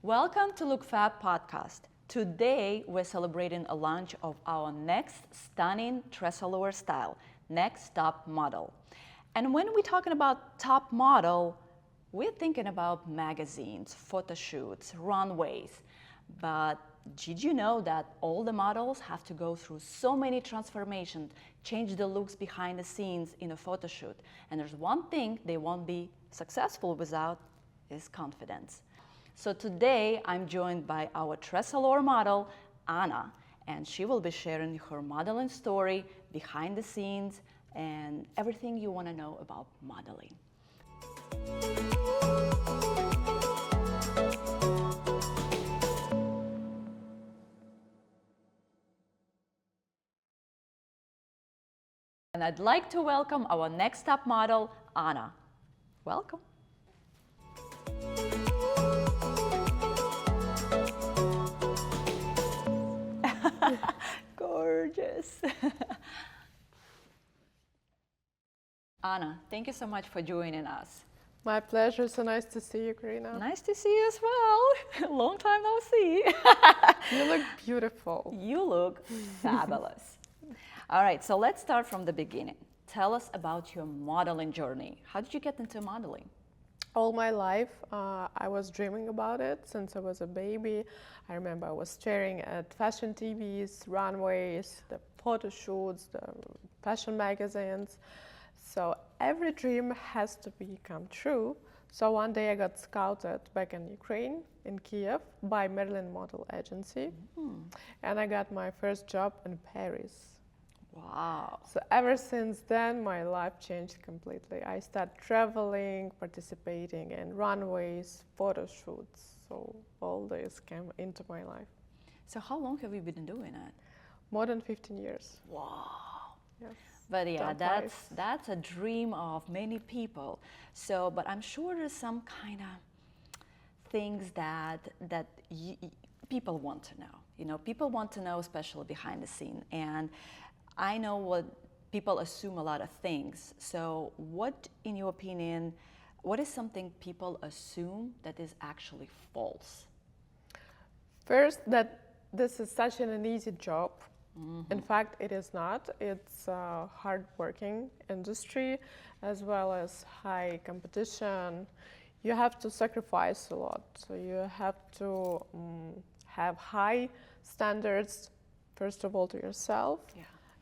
Welcome to Look Fab podcast. Today we're celebrating a launch of our next stunning TressAllure style, Next Top Model. And when we're talking about top model, we're thinking about magazines, photo shoots, runways. But did you know that all the models have to go through so many transformations, change the looks behind the scenes in a photo shoot? And there's one thing they won't be successful without is confidence. So today I'm joined by our TressAllure model, Anna, and she will be sharing her modeling story, behind the scenes, and everything you want to know about modeling. And I'd like to welcome our next top model, Anna. Welcome. Gorgeous. Anna, thank you so much for joining us. My pleasure. So nice to see you, Karina. Nice to see you as well. Long time no see. You look beautiful. You look fabulous. All right, so let's start from the beginning. Tell us about your modeling journey. How did you get into modeling? All my life, I was dreaming about it since I was a baby. I remember I was staring at fashion TVs, runways, the photo shoots, the fashion magazines. So every dream has to become true. So one day I got scouted back in Ukraine, in Kiev, by Merlin Model Agency. And I got my first job in Paris. Wow. So ever since then, my life changed completely. I started traveling, participating in runways, photo shoots. So all this came into my life. So how long have you been doing it? More than 15 years. Wow. Yes. But yeah, Top that's a dream of many people. So, but I'm sure there's some kind of things that people want to know. You know, people want to know, especially behind the scene. And I know what people assume a lot of things. So, what, in your opinion, what is something people assume that is actually false? First, that this is such an easy job. In fact, it is not. It's a hard-working industry as well as high competition. You have to sacrifice a lot. So you have to have high standards, first of all, to yourself,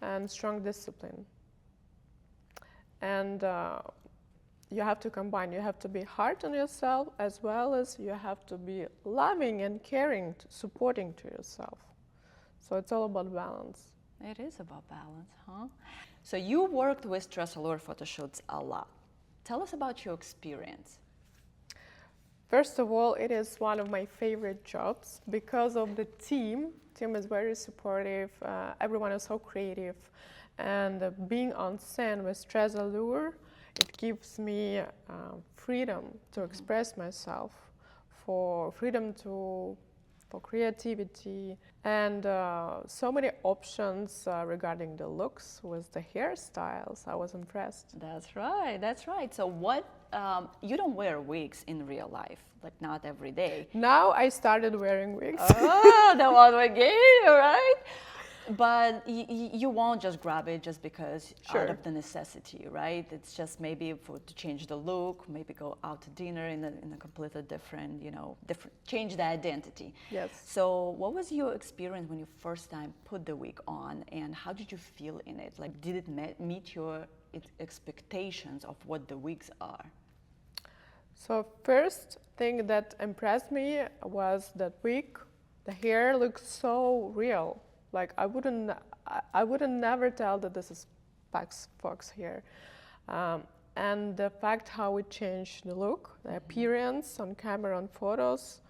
and strong discipline. And you have to combine. You have to be hard on yourself as well as you have to be loving and caring, supporting to yourself. So it's all about balance. It is about balance, huh? So you worked with TressAllure photo shoots a lot. Tell us about your experience. First of all, it is one of my favorite jobs because of the team. Team is very supportive. Everyone is so creative. And being on scene with TressAllure, it gives me freedom to express myself, for freedom for creativity, and so many options regarding the looks with the hairstyles. I was impressed. That's right, that's right. So what, you don't wear wigs in real life, like not every day. Now I started wearing wigs. Oh, the one we gave you, right? But you won't just grab it just because out of the necessity, right? It's just maybe to change the look, maybe go out to dinner in a completely different, change the identity. Yes. So what was your experience when you first time put the wig on, and how did you feel in it? Like, did it meet your expectations of what the wigs are? So first thing that impressed me was that wig. The hair looks so real. Like I wouldn't never tell that this is fox hair. And the fact how it changed the look, the appearance on camera, on photos,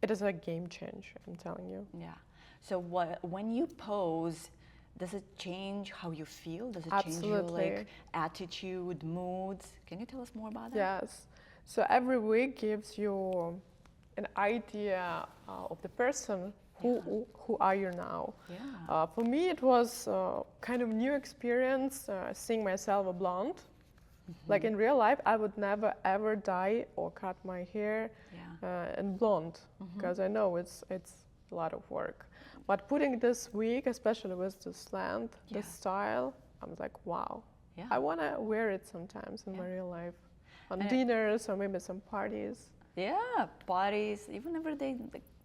it is a game changer, I'm telling you. Yeah. So when you pose, does it change how you feel? Does it change your attitude, moods? Can you tell us more about that? Yes. So every wig gives you an idea of the person. Who are you now? Yeah. For me, it was kind of new experience seeing myself a blonde. Like in real life, I would never ever dye or cut my hair. Yeah. and blonde, because I know it's a lot of work. But putting this wig, especially with the slant, the style, I was like, wow. Yeah. I want to wear it sometimes in my real life, on dinners or maybe some parties. Yeah, parties, even if they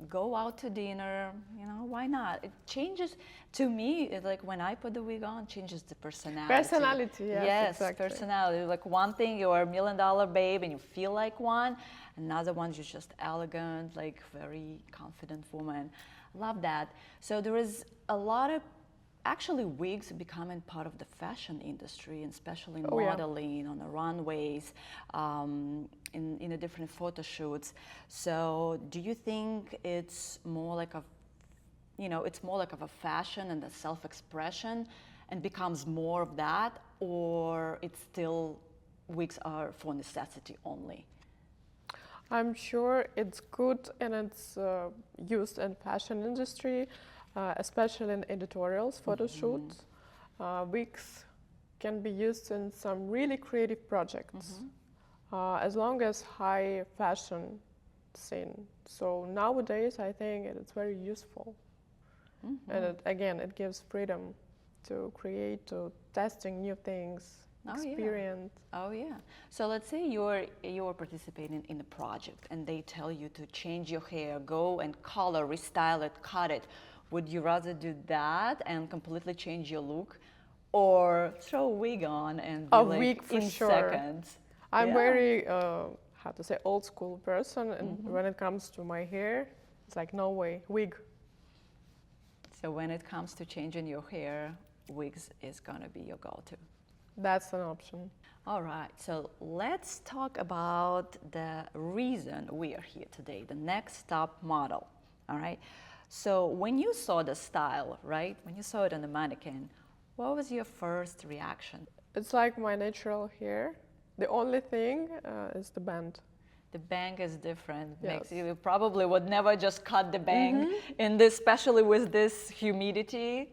go out to dinner, you know, why not? It changes, to me, it's like when I put the wig on, changes the personality. Personality, yes, exactly. Personality. Like one thing, you're a $1 million babe and you feel like one. Another one, you're just elegant, like very confident woman. Love that. So there is a lot of, actually wigs becoming part of the fashion industry, and especially in modeling, on the runways, in the different photo shoots. So do you think it's more like a, you know, it's more like of a fashion and a self-expression and becomes more of that, or it's still wigs are for necessity only? I'm sure it's good and it's used in fashion industry, especially in editorials, photo shoots. Wigs can be used in some really creative projects, as long as high fashion scene. So nowadays, I think it's very useful. And it gives freedom to create, to testing new things, experience. Oh yeah. So let's say you're participating in a project and they tell you to change your hair, go and color, restyle it, cut it. Would you rather do that and completely change your look, or throw a wig on and be like wig for in sure. seconds? I'm very how to say, old school person, and when it comes to my hair, it's like no way, wig. So when it comes to changing your hair, wigs is gonna be your go-to. That's an option. All right, so let's talk about the reason we are here today, the next top model. All right, so when you saw the style, right, when you saw it on the mannequin, what was your first reaction? It's like my natural hair. The only thing is the band. The bang is different. Yes. You probably would never just cut the bang in this, especially with this humidity.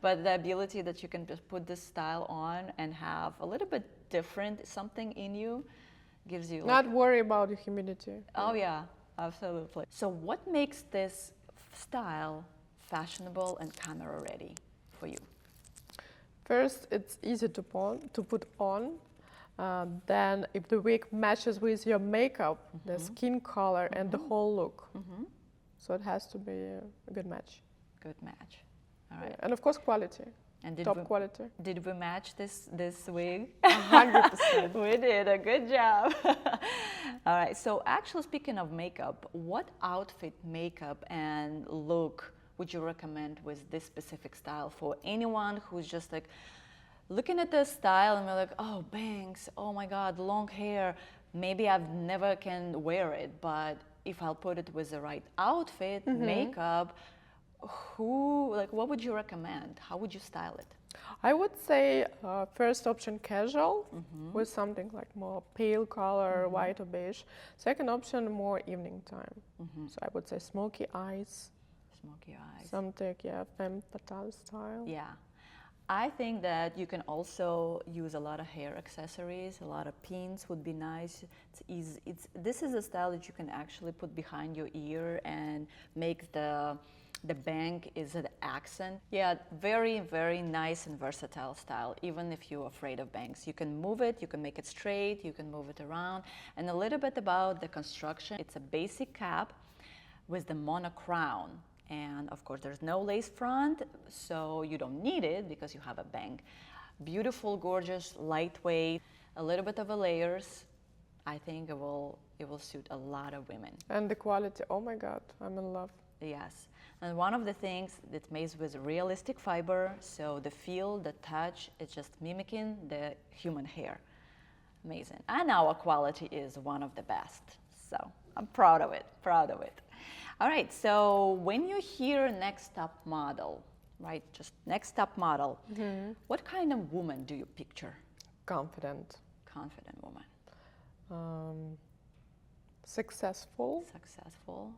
But the ability that you can just put this style on and have a little bit different something in you gives you. Not worry about the humidity. Oh yeah, absolutely. So what makes this style fashionable and camera ready for you? First, it's easy to put on. Then if the wig matches with your makeup, the skin color and the whole look. So it has to be a good match. Good match. All right. And of course quality. And top quality. Did we match this wig? 100%. We did a good job. All right. So actually, speaking of makeup, what outfit, makeup, and look would you recommend with this specific style for anyone who's just like looking at this style and we're like, oh, bangs, oh my God, long hair. Maybe I've never can wear it, but if I'll put it with the right outfit, makeup, what would you recommend? How would you style it? I would say first option casual with something like more pale color, white or beige. Second option more evening time. So I would say smoky eyes. Smoky eyes. Something, femme fatale style. Yeah. I think that you can also use a lot of hair accessories, a lot of pins would be nice. This is a style that you can actually put behind your ear and make the bang is an accent. Yeah, very, very nice and versatile style, even if you're afraid of bangs. You can move it, you can make it straight, you can move it around. And a little bit about the construction. It's a basic cap with the mono crown. And of course, there's no lace front, so you don't need it because you have a bang. Beautiful, gorgeous, lightweight, a little bit of a layers. I think it will suit a lot of women. And the quality, oh my God, I'm in love. Yes. And one of the things that's made with realistic fiber, so the feel, the touch, it's just mimicking the human hair. Amazing. And our quality is one of the best. So I'm proud of it, All right, so when you hear next top model, right, just next top model, what kind of woman do you picture? Confident. Confident woman. Successful. Successful.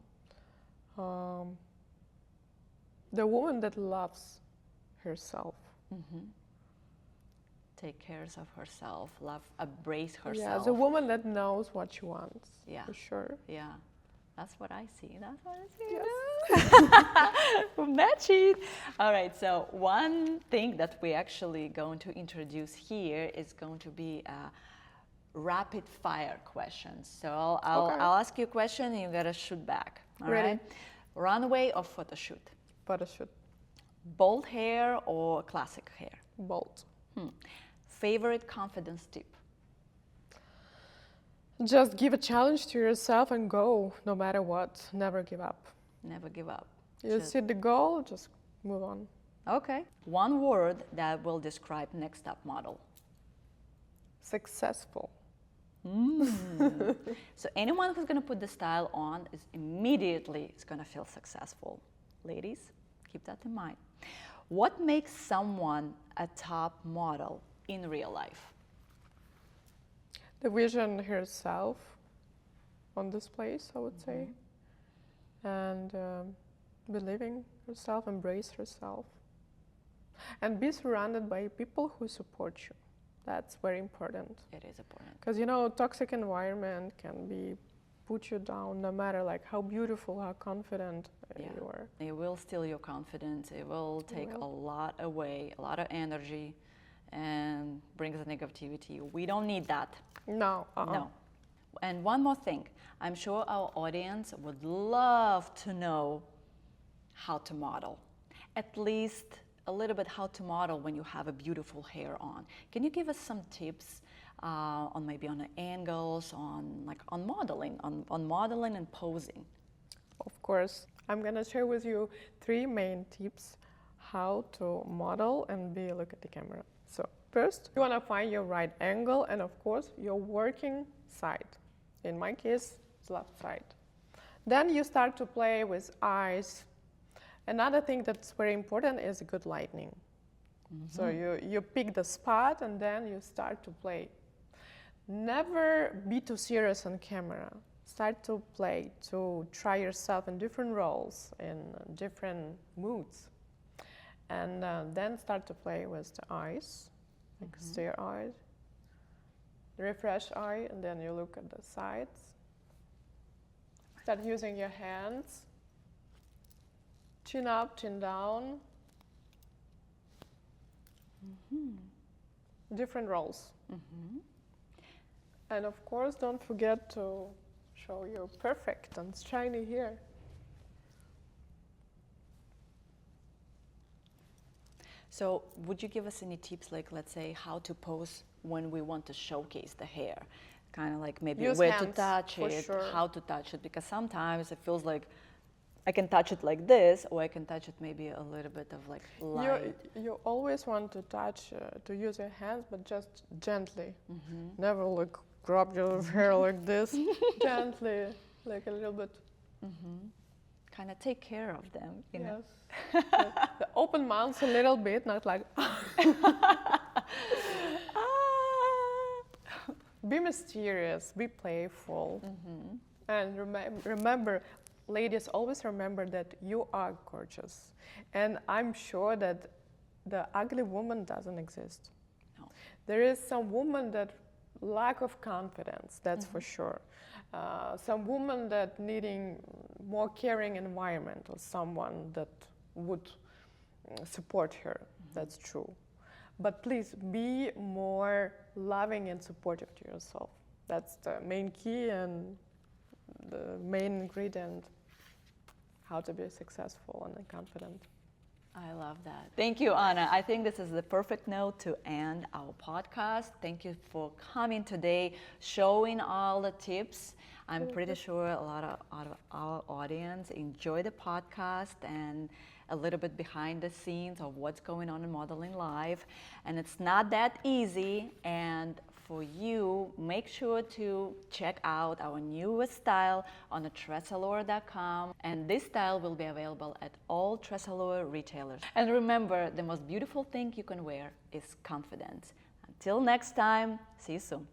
The woman that loves herself. take care of herself, love, embrace herself. Yeah, the woman that knows what she wants. Yeah. For sure. Yeah, that's what I see. That's what I see. Yes. Matching. All right. So one thing that we actually going to introduce here is going to be rapid fire questions. So I'll ask you a question and you gotta shoot back. All Ready. right. Runway or photo shoot? Photo shoot. Bold hair or classic hair? Bold. Favorite confidence tip? Just give a challenge to yourself and go, no matter what. Never give up. Never give up. You see the goal, just move on. Okay. One word that will describe next top model. Successful. So anyone who's going to put the style on is immediately going to feel successful. Ladies, keep that in mind. What makes someone a top model in real life? The vision herself on this place, I would say. And believing herself, embrace herself. And be surrounded by people who support you. That's very important. It is important. Because, toxic environment can be put you down no matter like how beautiful, how confident you are. It will steal your confidence. It will take a lot away, a lot of energy, and brings the negativity. We don't need that. No. No. And one more thing. I'm sure our audience would love to know how to model. At least a little bit how to model when you have a beautiful hair on. Can you give us some tips on maybe on the angles, on modeling, on modeling and posing? Of course. I'm gonna share with you 3 main tips how to model and look at the camera. So first, you wanna find your right angle and of course your working side. In my case, it's left side. Then you start to play with eyes. Another thing that's very important is good lighting. So you pick the spot and then you start to play. Never be too serious on camera. Start to play, to try yourself in different roles, in different moods. And then start to play with the eyes, like stare eye, refresh eye, and then you look at the sides. Start using your hands. Chin up, chin down. Different roles. And of course, don't forget to show your perfect and shiny hair. So would you give us any tips, like let's say how to pose when we want to showcase the hair? Kind of like maybe Use where hands, to touch it, sure. how to touch it, because sometimes it feels like I can touch it like this, or I can touch it maybe a little bit of like light. You always want to touch, to use your hands, but just gently. Never like grab your hair like this. Gently, like a little bit. Kind of take care of them, you know? Yes. The open mouth a little bit, not like. Be mysterious, be playful. And remember, ladies, always remember that you are gorgeous. And I'm sure that the ugly woman doesn't exist. No. There is some woman that lack of confidence, that's for sure. Some woman that needing more caring environment or someone that would support her, that's true. But please be more loving and supportive to yourself. That's the main key and the main ingredient how to be successful and confident. I love that. Thank you, Anna. I think this is the perfect note to end our podcast. Thank you for coming today, showing all the tips. I'm pretty sure a lot of our audience enjoy the podcast and a little bit behind the scenes of what's going on in modeling live. And it's not that easy. And for you, make sure to check out our newest style on the TressAllure.com. And this style will be available at all TressAllure retailers. And remember, the most beautiful thing you can wear is confidence. Until next time, see you soon.